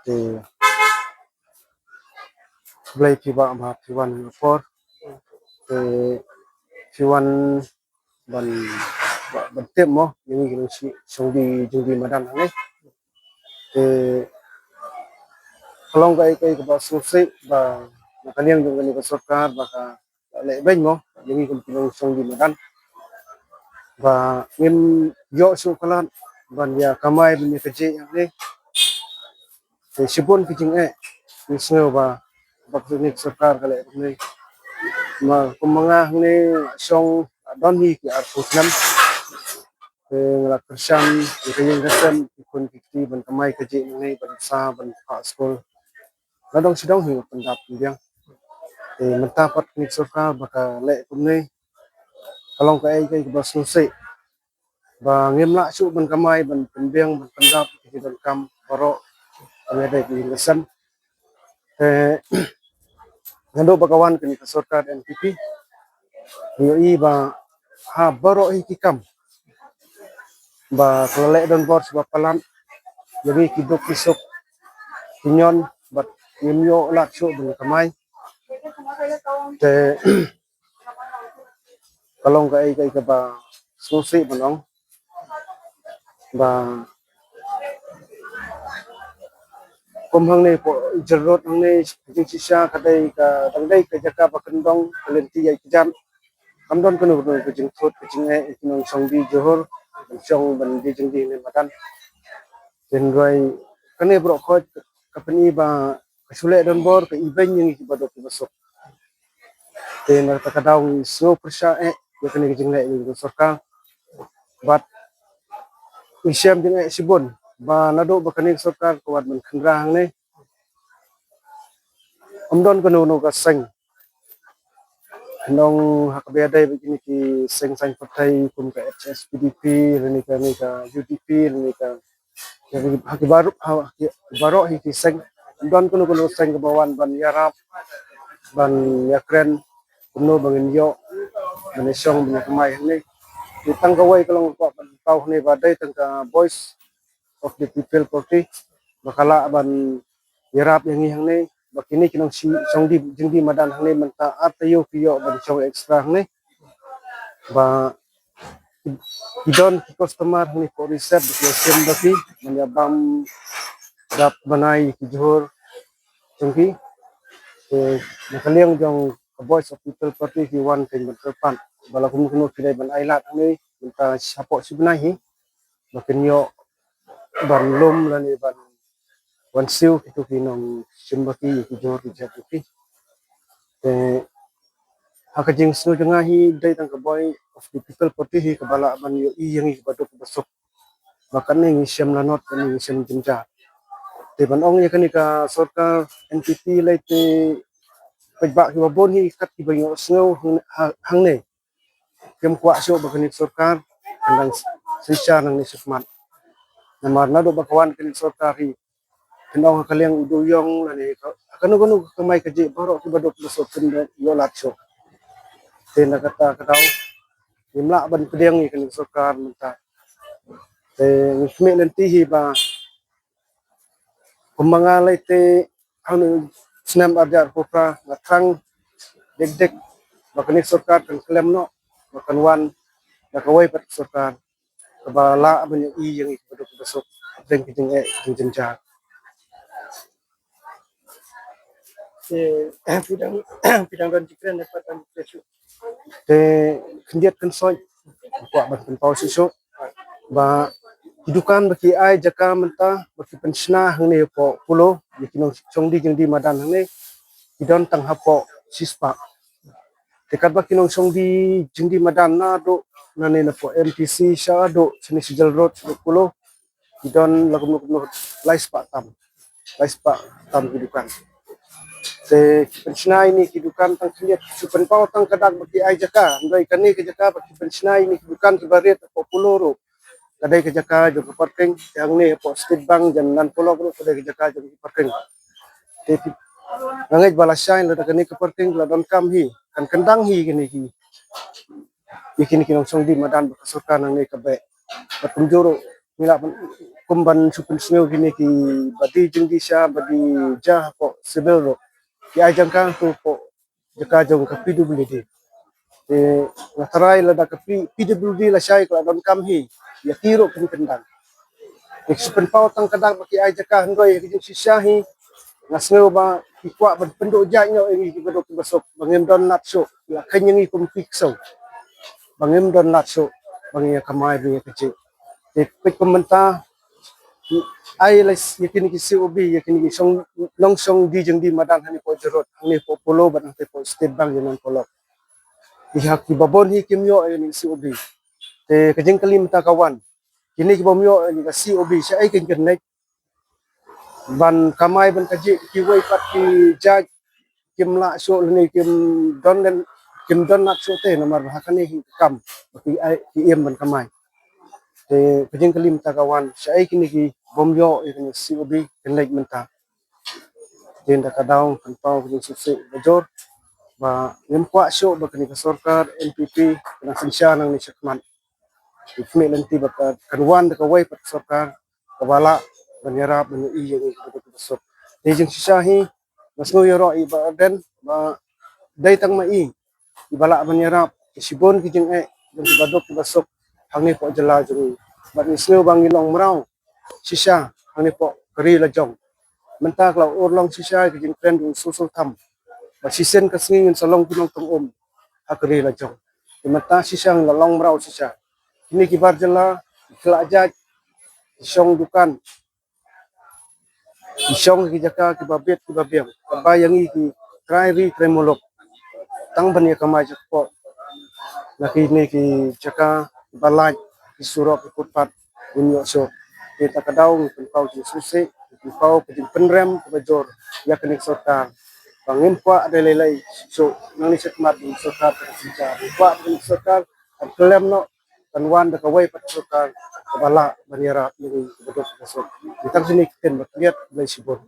thì play P1 4 thì P1 ban ban tem mo những cái gì xong đi mà đàn này thì kalau cái bahasa Sulsel và kalian juga nih Sorkar baka lệ bên mo những cái xong đi mà đàn và ngin yo su kalan ban ya kamai bin kaje ne thì sibon kijing ni snow ba bakso ni Sorkar kale ne mà kumanga ne song don hi ki ar putnam la kersan yung kersan kun kiti ban kamai kaje ne ban sa ban pa school ladong sidong hi pendap biang thì mentapat ni Sorkar baka lệ kumne kalong cái bahasa Sulsel và nghiêm lại sự bên kamai bên bên biang bên pendap thì bên kam baro ada di lesan ngando bakawan kini ke Sorkar NPP yoi ba ha baro hikikam ba kelek don bor sebab palan jadi kiduk kisuk kinyon bat nimyo lak su ben kamai te kalong kai ka ba susi benong ba kum hang ne po jerot hang ne jing sisa kadai ka dangdai ka jaka ba kendong kelenti ai kijan kamdon kenu ke jing thot ke jing kinong songdi johor song ban di jing di ne madan jen roi kane bro khoj kapani ba kasule don bor ke iben yang ki badok besok te na ta kadaw so persa ya kane jing le ni Sorkar bat isyam jing sibon ba nado ba kane Sorkar kuat men khandra hang ne amdon kenu no ka seng nong hakabedai begini ki seng sang partai kum ka HSPDP ni ka UDP ni ka haki baru hiki seng don kuno seng ke bawan ban yarap ban yakren kuno bangin yo manisong ban kamai ni ditang kawai kalau ko tau ni badai tangka voice of the people party bakala ban yarap yang ni bakini kinong song di jingdi madan hang ni menta atayo kiyo ban song extra hang ni ba idon customer hang ni ko reset sem baki menyabam dap banai ki johor chungki nakaliang jong voice of people party ki wan ken berpan bala kuno pilai ban ailat ni menta sapo sibnahi makin yo ban lum lani ban wan siu itu kinong simbaki ki johor ki jatuki hakajing snu janga hi dai tang boy of the people party hi kabala ban yo i yang hi badok besok makan ni siam lanot ni siam jinja te ban ong ya kanika Sorkar NPP lai te pajba ki babon hi kat ki banyo snow hang ne kem kwa so bakanik Sorkar kandang sisa nang ni sukmat namar na do bakawan kanik Sorkar hi kendong kaliang uduyong lani kanu kamai kaji baro ki badok besok kende yo latso te na kata kataw imla ban kediang ni kanik Sorkar menta te ngikme nanti hi ba kumangalay te ano snam arjar popra natrang degdeg bakani Sorkar kan klem no bakanwan nakaway pat Sorkar kabala ban yung i yang ikudok besok deng kijing jinja pidang pidang dan jikren dapat an presu te kendiat kan soy kwa ban pau siso ba hidukan baki ai jaka menta baki pensna hang ne po pulo yakinong songdi jeng di madan hang ne idon tang hapo sispa tekat baki nong songdi jeng di madan na do nane na po MTC sha do sini sijal road pulo idon lagum laispa tam hidukan te pensna ini hidukan tang kliat supen pau tang kadak baki ai jaka ndai kani ke jaka baki pensna ini hidukan kibariat po pulo ro kadai ke jaka jo parking yang ni po speed bank jan nan pulo ko kadai ke jaka jo parking te nangej balasay la kani ke parking la don kam hi kan kendang hi kini hi ikini kinong song di madan Sorkar nang ni kabe patunjuro mila kumban supin smeo gini ki badi jeng di siya badi jah po sibil ro ki ay jang kang tu po jaka jong ka PWD nataray la da ka PWD la siya ikla don kam hi ya tiro kendang supin pau tang kadang baki ay jaka handoy ki siya hi ngasngo ba ikwa ban pendo ja nyo ingi ki bedok basok bangem don natso la kanyangi kum fikso bangem don natso bangi kamay bi kecil pek pemerintah ai les yakin ki COB yakin ki song long song di jeng di madan hani po jerot hani po polo ban po state bank yanan polo ihak ki babon hi kimyo ni COB te kajeng kalim ta kawan kini ki bomyo ni ka COB sa ay kin nek ban kamay ban kaji ki way pat ki jag kim la so ni kim don nak so te namar hakani hi kam ki ai ki em ban kamay te kajeng kalim ta kawan sa ay kini ki bomyo ini COB kenek menta tinda kadaung tanpau kini susi bajor ba ngempwa syo ba kini sarkar NPP kana sinsya nang ni sekman ifme lanti ba kanwan da kawai pat sarkar kabala banyara banyu iya ni besok tejeng sisahi mas ngoyoro iba den ba daytang mai ibala banyara sibon kijeng dan badok besok hangi po jela jeng ba ni sno bangilong mrau sisa hani po kari la jong mentak la urlong sisa ki jing friend ung susul tham ba sisen ka singin sa long pinong tong akari la jong menta sisa la long mrau sisa ini ki barjala kla ajak isong dukan isong ki jaka ki babet ki babem bayangi ki krai ri tremolok tang bania kamai po laki ni ki jaka balaj ki surok ki putpat bunyo so kita kadaung pau di susi pau di penrem kebajor ya kenik sota pangimpa ada lelai so nang ni sekmat di sota tersinca pa di sota klem no kanwan da kawai pat sota kabala banyara ni bedok so kita sini ken bakliat lai sibon